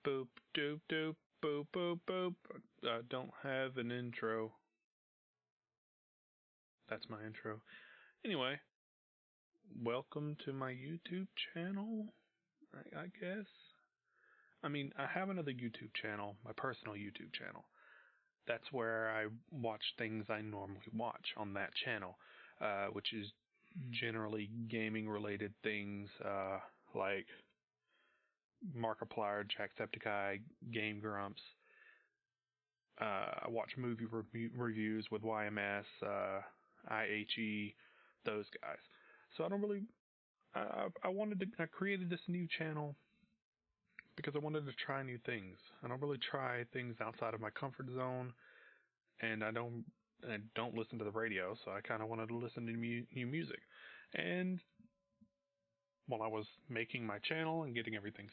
Boop doop doop boop boop boop. I don't have an intro. That's my intro. Anyway, welcome to my YouTube channel, I guess. I mean, I have another YouTube channel, my personal YouTube channel. That's where I watch things I normally watch on that channel, which is generally gaming-related things, like Markiplier, Jacksepticeye, Game Grumps. I watch movie reviews with YMS, IHE, those guys. So I don't really. I created this new channel because I wanted to try new things. I don't really try things outside of my comfort zone, and I don't listen to the radio, so I kind of wanted to listen to new music. And while I was making my channel and getting everything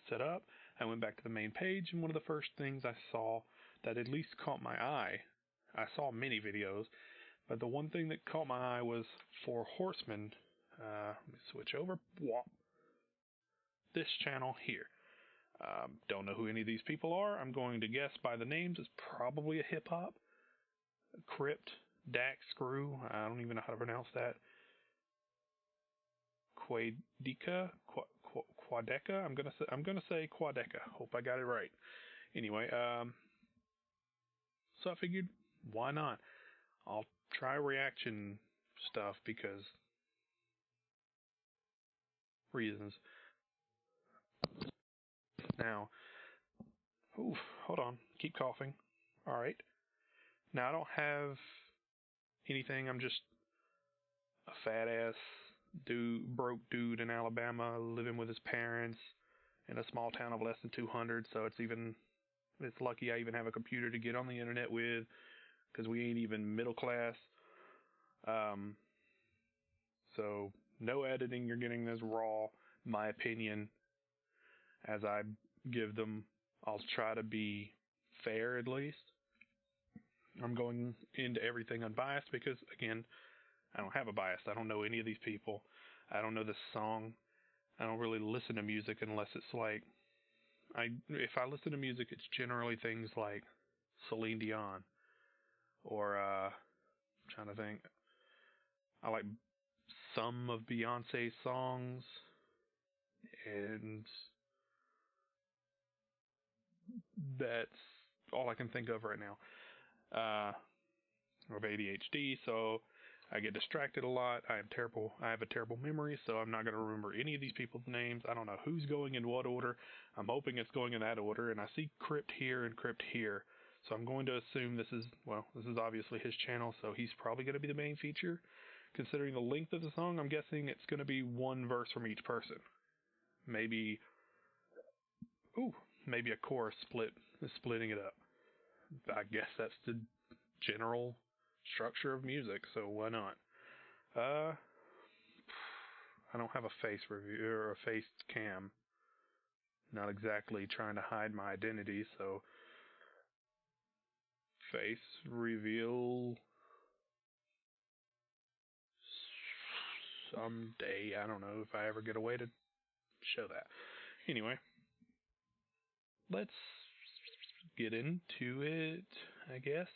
set up, I went back to the main page, and one of the first things I saw that at least caught my eye, I saw many videos, but the one thing that caught my eye was for Horsemen. Let me switch over. This channel here. Don't know who any of these people are. I'm going to guess by the names it's probably a hip hop. Crypt, Dax, Scru. I don't even know how to pronounce that. Quadeca. I'm gonna say Quadeca. Hope I got it right. Anyway, so I figured, why not? I'll try reaction stuff because reasons. Now, hold on, keep coughing. All right. Now I don't have anything. I'm just a fat ass broke dude in Alabama living with his parents in a small town of less than 200. So it's lucky I even have a computer to get on the internet with, because we ain't even middle class. So no editing. You're getting this raw, my opinion, as I give them. I'll try to be fair at least. I'm going into everything unbiased because, again, I don't have a bias. I don't know any of these people. I don't know this song. I don't really listen to music unless it's like, if I listen to music, it's generally things like Celine Dion or, I'm trying to think. I like some of Beyonce's songs, and that's all I can think of right now. I have ADHD, so I get distracted a lot. I have a terrible memory, so I'm not going to remember any of these people's names. I don't know who's going in what order. I'm hoping it's going in that order, and I see Crypt here and Crypt here. So I'm going to assume this is obviously his channel, so he's probably going to be the main feature. Considering the length of the song, I'm guessing it's going to be one verse from each person. Maybe a chorus splitting it up. I guess that's the general structure of music, so why not? I don't have a face review or a face cam. Not exactly trying to hide my identity, so face reveal someday. I don't know if I ever get a way to show that. Anyway, let's get into it, I guess.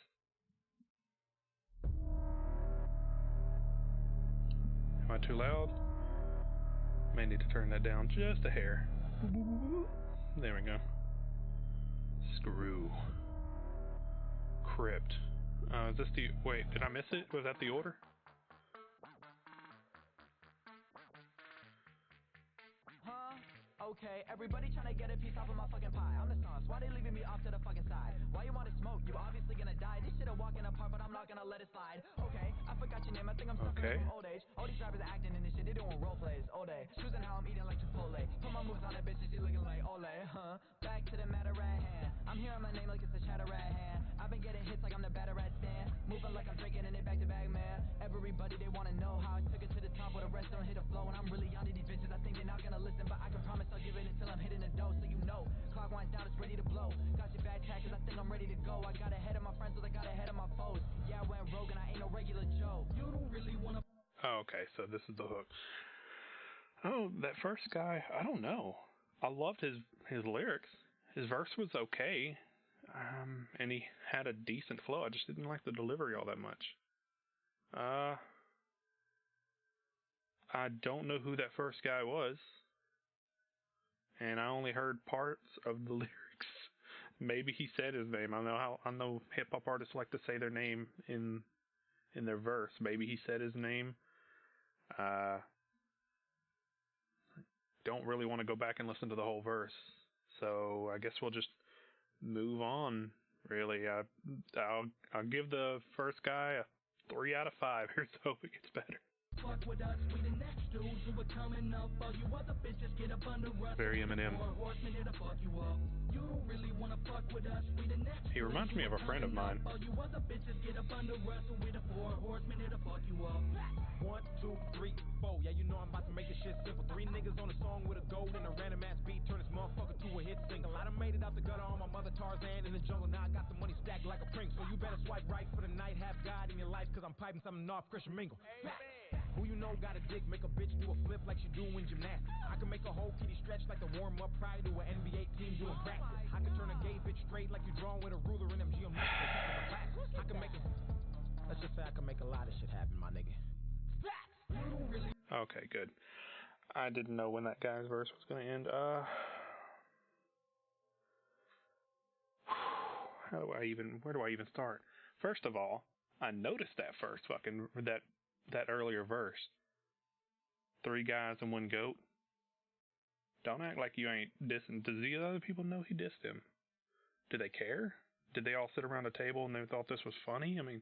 Am I too loud? May need to turn that down just a hair. There we go. Screw. Crypt. Is this wait, did I miss it? Was that the order? Okay, everybody trying to get a piece off of my fucking pie. I'm the sauce, why they leaving me off to the fucking side? Why you wanna smoke? You obviously gonna die. This shit a walk in the park, but I'm not gonna let it slide. Okay, I forgot your name, I think I'm suffering from old age. All these rappers acting in this shit, they doing role plays all day. Choosing how I'm eating like Chipotle. Put my moves on that bitch and she looking like Ole, huh? Back to the matter at hand. I'm hearing my name like it's a chatter at hand. I've been getting hits like I'm the batter at stand. Moving like I'm drinking in it back to back, man. Everybody, they wanna know how I took it to the top, where the rest don't hit the flow. And I'm really onto these bitches, I think they're not gonna listen, but I can promise I'll give it until I'm hitting the dough, so you know. Clock winds down, it's ready to blow. Got your bag tag, cause I think I'm ready to go. I got ahead of my friends, so I got ahead of my foes. Yeah, I went rogue and I ain't no regular Joe. You don't really wanna. Oh, okay, so this is the hook. Oh, that first guy, I don't know. I loved his lyrics. his verse was okay, and he had a decent flow. I just didn't like the delivery all that much. I don't know who that first guy was, and I only heard parts of the lyrics. Maybe he said his name. I know hip hop artists like to say their name in their verse. Maybe he said his name. Don't really want to go back and listen to the whole verse, so I guess we'll just move on. Really, I'll give the first guy a 3 out of 5. Here's hope it gets better. Fuck with us, we the next dudes who are coming up. All you other bitches get up under us. Very Eminem. Horsemen here to fuck you up. You really wanna fuck with us, we the next. He reminds me of a friend of mine. All you other bitches get up under us. We the 4 horsemen here to fuck you up. 1, 2, 3, 4. Yeah, you know I'm about to make this shit simple. 3 niggas on a song with a gold and a random ass beat. Turn this motherfucker to a hit single. I done made it out the gutter on my mother Tarzan in the jungle. Now I got the money stacked like a prank. So you better swipe right for the night. Have God in your life, cause I'm piping something off Christian Mingle. Who you know got a dick, make a bitch do a flip like she do in gymnastics. I can make a whole kitty stretch like the warm-up prior to an NBA team doing practice. I can turn a gay bitch straight like you drawing with a ruler in them geometric classes. I can make a... Let's just say I can make a lot of shit happen, my nigga. Okay, good. I didn't know when that guy's verse was going to end. Where do I even start? First of all, I noticed that that earlier verse. 3 guys and 1 goat. Don't act like you ain't dissing. Does the other people know he dissed him? Do they care? Did they all sit around a table and they thought this was funny? I mean,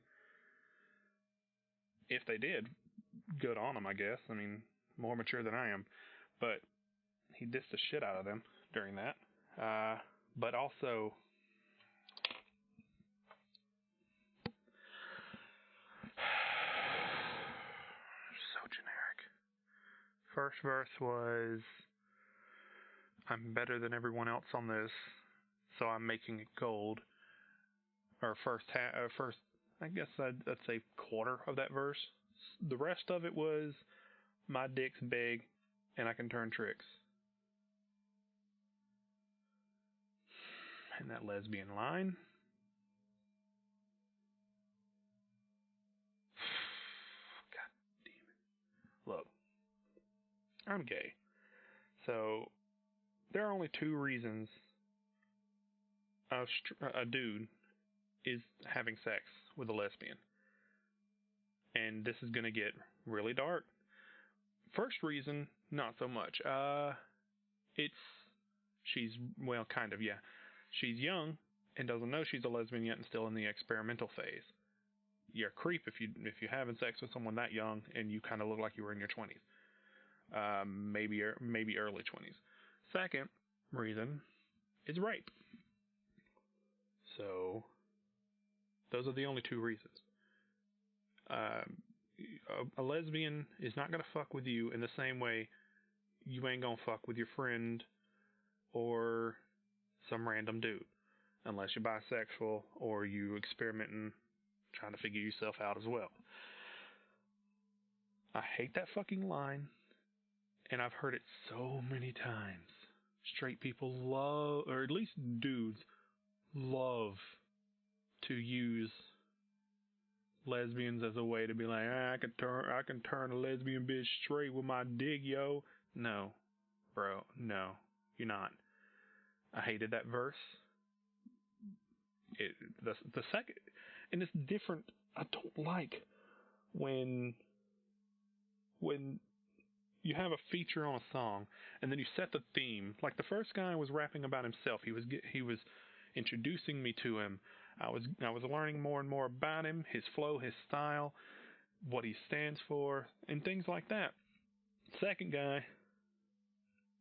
if they did, good on them, I guess. I mean, more mature than I am. But he dissed the shit out of them during that. But also... First verse was, I'm better than everyone else on this, so I'm making it gold. Or first, I guess I'd say quarter of that verse. The rest of it was, my dick's big, and I can turn tricks. And that lesbian line. God damn it. Look. I'm gay. So, there are only 2 reasons a dude is having sex with a lesbian. And this is going to get really dark. First reason, not so much. She's young and doesn't know she's a lesbian yet and still in the experimental phase. You're a creep if you're having sex with someone that young and you kind of look like you were in your 20s. Maybe early 20s. Second reason is rape. So, those are the only 2 reasons. A lesbian is not going to fuck with you in the same way you ain't going to fuck with your friend or some random dude. Unless you're bisexual or you experimenting, trying to figure yourself out as well. I hate that fucking line. And I've heard it so many times. Straight people love, or at least dudes, love to use lesbians as a way to be like, I can turn a lesbian bitch straight with my dick, yo. No, bro, no, you're not. I hated that verse. The second, and it's different. I don't like when you have a feature on a song, and then you set the theme. Like the first guy was rapping about himself. He was introducing me to him. I was learning more and more about him, his flow, his style, what he stands for, and things like that. Second guy,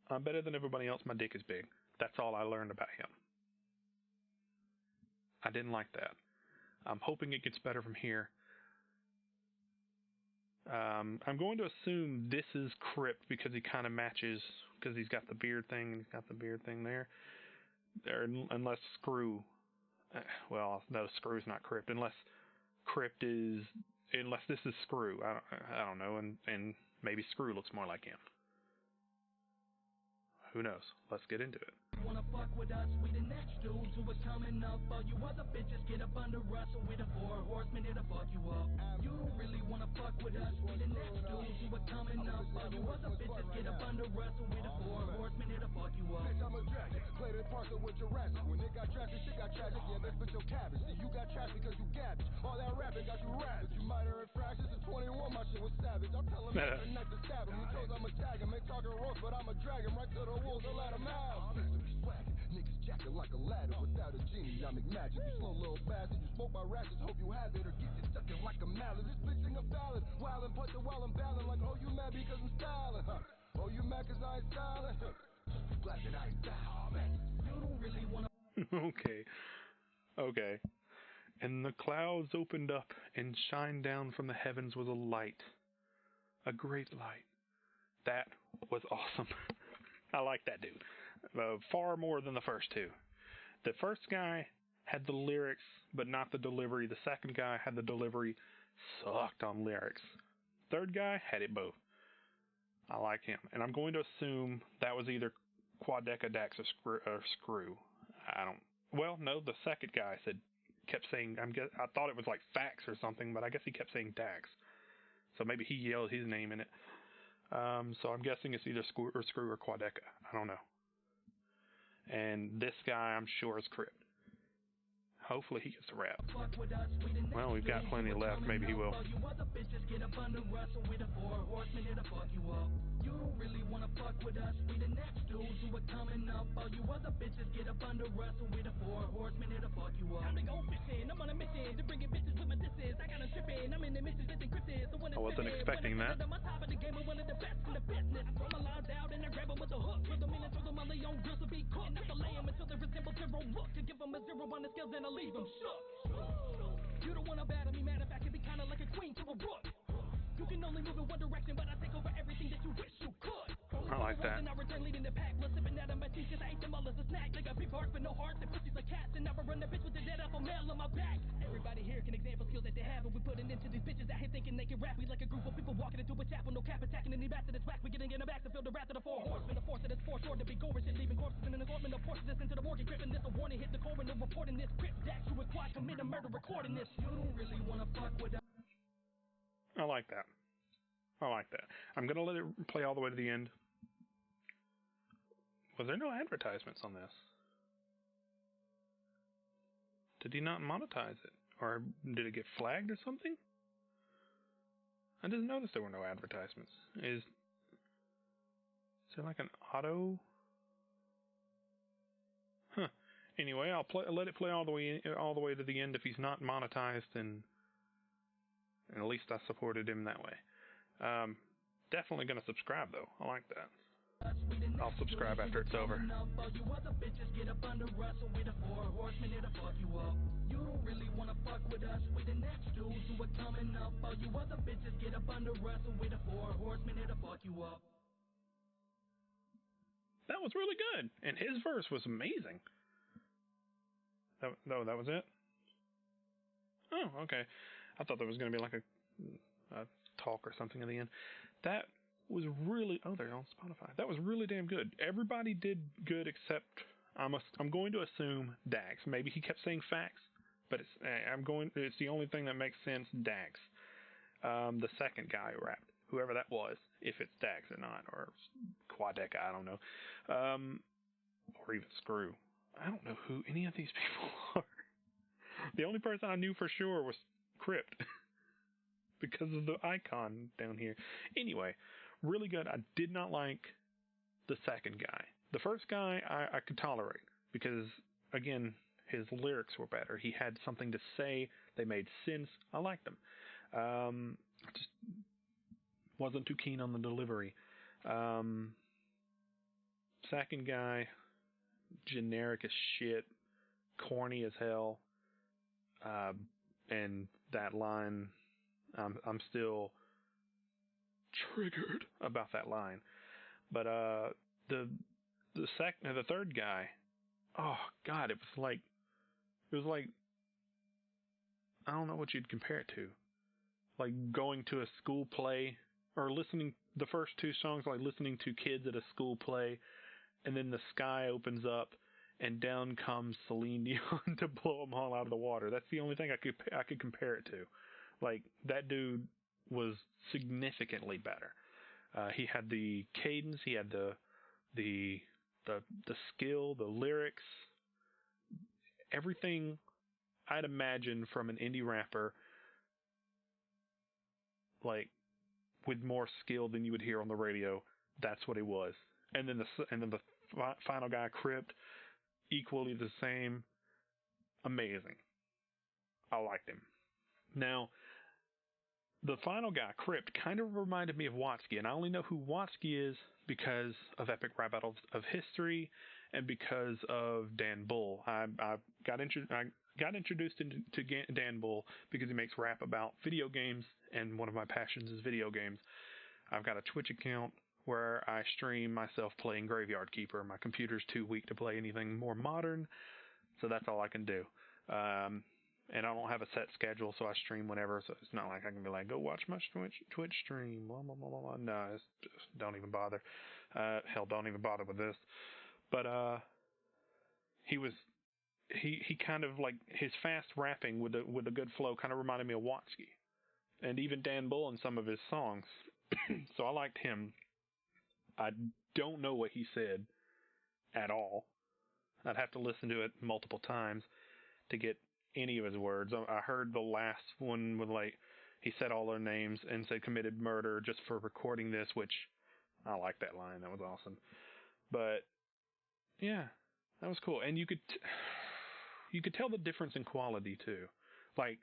I'm better than everybody else. My dick is big. That's all I learned about him. I didn't like that. I'm hoping it gets better from here. I'm going to assume this is Crypt because he kind of matches, because he's got the beard thing and he's got the beard thing there. Unless Scru, well, no, Scru's not Crypt. Unless this is Scru. I don't know, and maybe Scru looks more like him. Who knows? Let's get into it. wanna fuck with us, we the next dudes who are coming up. All you other bitches get up under us, and we the 4 horsemen here to fuck you up. You really wanna fuck with us, we the next dudes who are coming up. All you other bitches get up under us, and we the 4 horsemen here to fuck you up. Bitch, I'm a dragon, play that parcel with Jurassic. When it got drafted, shit got tragic. Yeah, they spit your cabbage. See, you got trash because you garbage. All that rapping got you ravaged. You minor infractions in 21, my shit was savage. I'm telling them every night to stab him. He chose I'ma tag him. Ain't talking roast, but I'ma drag him right to the wolves and let him out. Niggas jacking like a ladder without a genie. I make magic. You slow little bastard. You smoke my rashes. Hope you have it or get you sucking like a mallet. This bitch sing a ballad. Wildin' punch it while I'm ballin'. Like, oh, you mad because I'm styling, huh? Oh, you mad cause I ain't styling? Just glad that I ain't styling. You don't really wanna. Okay. And the clouds opened up, and shined down from the heavens was a light. A great light. That was awesome. I like that dude. Far more than the first two. The first guy had the lyrics, but not the delivery. The second guy had the delivery, sucked on lyrics. Third guy had it both. I like him. And I'm going to assume that was either Quadeca, Dax, or Scru. Well, no, the second guy kept saying, I thought it was like fax or something, but I guess he kept saying Dax. So maybe he yelled his name in it. So I'm guessing it's either Scru or Quadeca. I don't know. And this guy, I'm sure, is Crypt. Hopefully he gets a rap. Well, we've got plenty left. Maybe he will. You really wanna fuck with us, we the next dudes who are coming up. All you other bitches get up under us, and we the 4 horsemen here to fuck you up. Time to go fishing, I'm on a mission to bring in bitches with my disses. I got them tripping, I'm in the mission with encrypted. So when I wasn't expecting that. I'm on top of the game, I'm one of the best in the business. I throw my lines out and I grab them with the hook. Put them in and throw them on their own grills to be cooked. Not to lay them until they resemble zero look. To give them a 0 on the scales, then I leave them shook. You don't wanna battle me, matter of fact, it be kinda like a queen to a rook. You can only move in one direction, but I take over everything that you wish you could. I like that. And I return leading the pack, blood sipping out of my teeth, 'cause I ate them all as a snack. They got big hearts but no hearts, and pussies like cats, and I run the bitch with the dead apple mail on my back. Everybody here can example skills that they have, and we putting into these bitches out here thinking they can rap. We like a group of people walking into a chapel, no cap attacking any bastard that's whack. We getting in the back to feel the wrath of the 4 horsemen, the force of this force, sure to be gory shit, leaving corpses in an assortment of horses this into the morgue, gripping this a warning, hit the coroner reporting this. Crypt, Dax, you and Quad commit a murder, recording this. You don't really wanna fuck with us. I like that. I'm going to let it play all the way to the end. Was there no advertisements on this? Did he not monetize it? Or did it get flagged or something? I didn't notice there were no advertisements. Is there like an auto? Huh. Anyway, I'll let it play all the way to the end. If he's not monetized, and at least I supported him that way. Definitely gonna subscribe though. I like that. I'll subscribe after it's over. You really wanna fuck with us, we the next dudes who are coming up. All you other bitches get up under us, and we the 4 horsemen here to fuck you up. That was really good, and his verse was amazing. That was it? Oh, okay. I thought there was gonna be like a talk or something at the end. That was really they're on Spotify. That was really damn good. Everybody did good except I'm going to assume Dax. Maybe he kept saying facts, but it's the only thing that makes sense. Dax. The second guy who rapped, whoever that was, if it's Dax or not, or Quadeca, I don't know, or even Scru. I don't know who any of these people are. The only person I knew for sure was Crypt. Because of the icon down here. Anyway, really good. I did not like the second guy. The first guy I could tolerate because, again, his lyrics were better. He had something to say. They made sense. I liked them. I just wasn't too keen on the delivery. Second guy, generic as shit, corny as hell, and that line... I'm still triggered about that line, but the third guy, oh god, it was like I don't know what you'd compare it to, like going to a school play or listening the first two songs, like listening to kids at a school play, and then the sky opens up, and down comes Celine Dion to blow them all out of the water. That's the only thing I could compare it to. Like, that dude was significantly better. He had the cadence, he had the skill, the lyrics, everything I'd imagine from an indie rapper, like, with more skill than you would hear on the radio. That's what he was. And then the final guy, Crypt, equally the same. Amazing. I liked him. Now, the final guy, Crypt, kind of reminded me of Watsky, and I only know who Watsky is because of Epic Rap Battles of History and because of Dan Bull. I got introduced to Dan Bull because he makes rap about video games, and one of my passions is video games. I've got a Twitch account where I stream myself playing Graveyard Keeper. My computer's too weak to play anything more modern, so that's all I can do. And I don't have a set schedule, so I stream whenever, so it's not like I can be like, go watch my Twitch stream, blah, blah, blah, blah, blah. No, just don't even bother. Hell, don't even bother with this. But he kind of, like, his fast rapping with a good flow kind of reminded me of Watsky. And even Dan Bull in some of his songs. So I liked him. I don't know what he said at all. I'd have to listen to it multiple times to get any of his words. I heard the last one with, like, he said all their names and said committed murder just for recording this, which I like that line. That was awesome. But yeah, that was cool. And you could tell the difference in quality too. Like,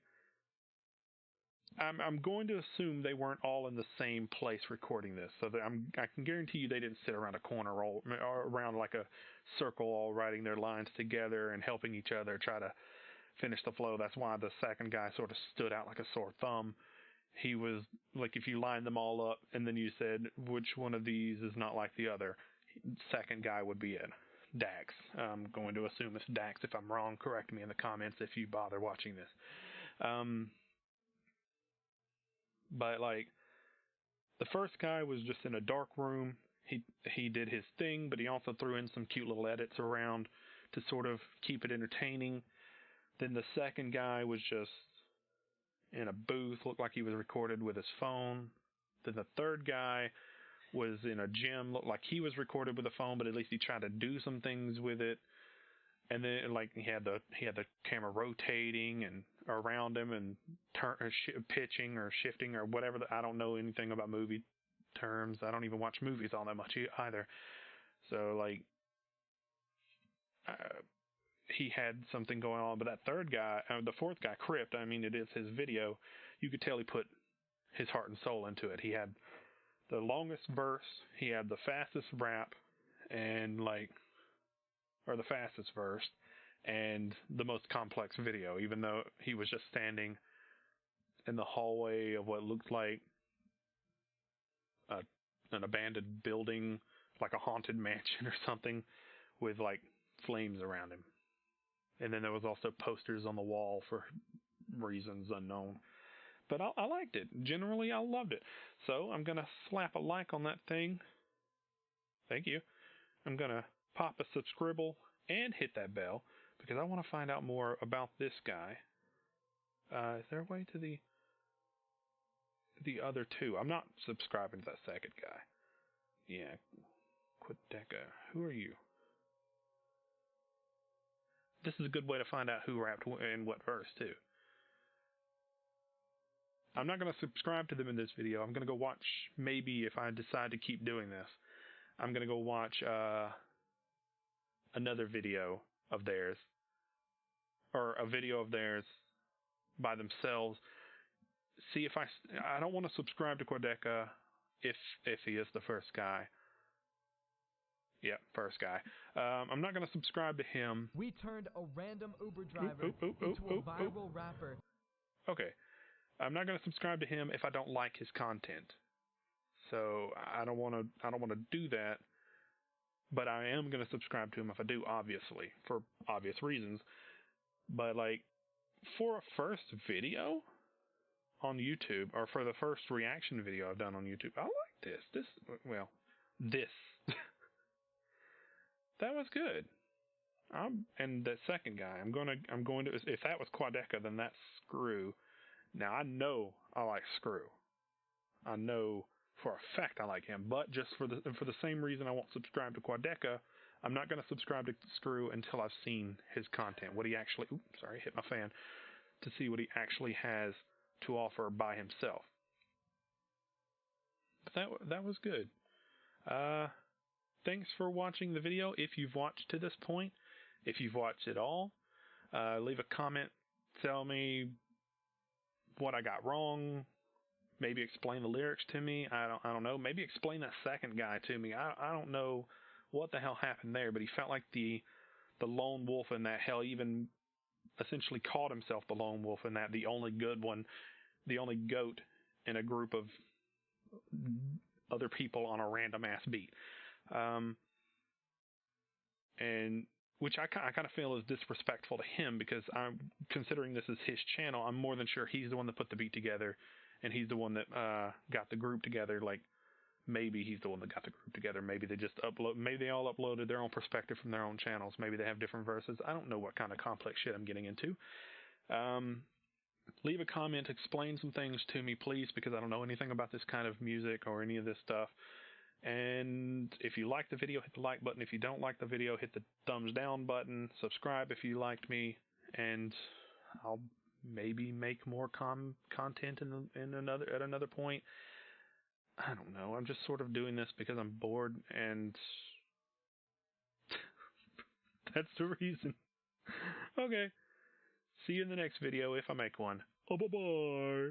I'm going to assume they weren't all in the same place recording this, so I can guarantee you they didn't sit around a corner or around like a circle, all writing their lines together and helping each other try to finish the flow. That's why the second guy sort of stood out like a sore thumb. He was like, if you lined them all up and then you said which one of these is not like the other, second guy would be it. Dax. I'm going to assume it's Dax. If I'm wrong, correct me in the comments if you bother watching this. But, like, the first guy was just in a dark room. He did his thing, but he also threw in some cute little edits around to sort of keep it entertaining. Then the second guy was just in a booth, looked like he was recorded with his phone. Then the third guy was in a gym, looked like he was recorded with a phone, but at least he tried to do some things with it. And then, like, he had the camera rotating and around him and pitching or shifting or whatever. I don't know anything about movie terms. I don't even watch movies all that much either. So, like, he had something going on. But that third guy, the fourth guy, Crypt, I mean, it is his video. You could tell he put his heart and soul into it. He had the longest verse. He had the fastest rap and, like, or the fastest verse, and the most complex video, even though he was just standing in the hallway of what looked like an abandoned building, like a haunted mansion or something, with, like, flames around him. And then there was also posters on the wall for reasons unknown. But I liked it. Generally, I loved it. So I'm going to slap a like on that thing. Thank you. I'm going to pop a subscribe and hit that bell because I want to find out more about this guy. Is there a way to the other two? I'm not subscribing to that second guy. Yeah, Quadeca. Who are you? This is a good way to find out who rapped in what verse too. I'm not going to subscribe to them in this video. I'm going to go watch, maybe if I decide to keep doing this, I'm going to go watch another video of theirs, or a video of theirs by themselves. See if I don't want to subscribe to Quadeca if he is the first guy. Yeah, first guy. I'm not going to subscribe to him. We turned a random Uber driver into a viral rapper. Okay. I'm not going to subscribe to him if I don't like his content. So I don't want to do that. But I am going to subscribe to him if I do, obviously, for obvious reasons. But, like, for a first video on YouTube, or for the first reaction video I've done on YouTube, I like this. This that was good. And the second guy, I'm going to, if that was Quadeca, then that's Scru. Now I know I like Scru. I know for a fact I like him, but just for the same reason I won't subscribe to Quadeca, I'm not going to subscribe to Scru until I've seen his content, what he actually, hit my fan, to see what he actually has to offer by himself. But that was good. Thanks for watching the video. If you've watched to this point, if you've watched it all, leave a comment, tell me what I got wrong. Maybe explain the lyrics to me. I don't know. Maybe explain that second guy to me. I don't know what the hell happened there, but he felt like the lone wolf in that. Hell, even essentially called himself the lone wolf in that, the only good one, the only goat in a group of other people on a random ass beat. And which I kind of feel is disrespectful to him, because I'm considering this is his channel. I'm more than sure he's the one that put the beat together, and he's the one that got the group together. Like, maybe he's the one that got the group together. Maybe they just maybe they all uploaded their own perspective from their own channels. Maybe they have different verses. I don't know what kind of complex shit I'm getting into. Leave a comment, explain some things to me, please, because I don't know anything about this kind of music or any of this stuff. And if you like the video, hit the like button. If you don't like the video, hit the thumbs down button. Subscribe if you liked me, and I'll maybe make more content at another point. I don't know. I'm just sort of doing this because I'm bored, and that's the reason. Okay. See you in the next video if I make one. Oh, bye-bye.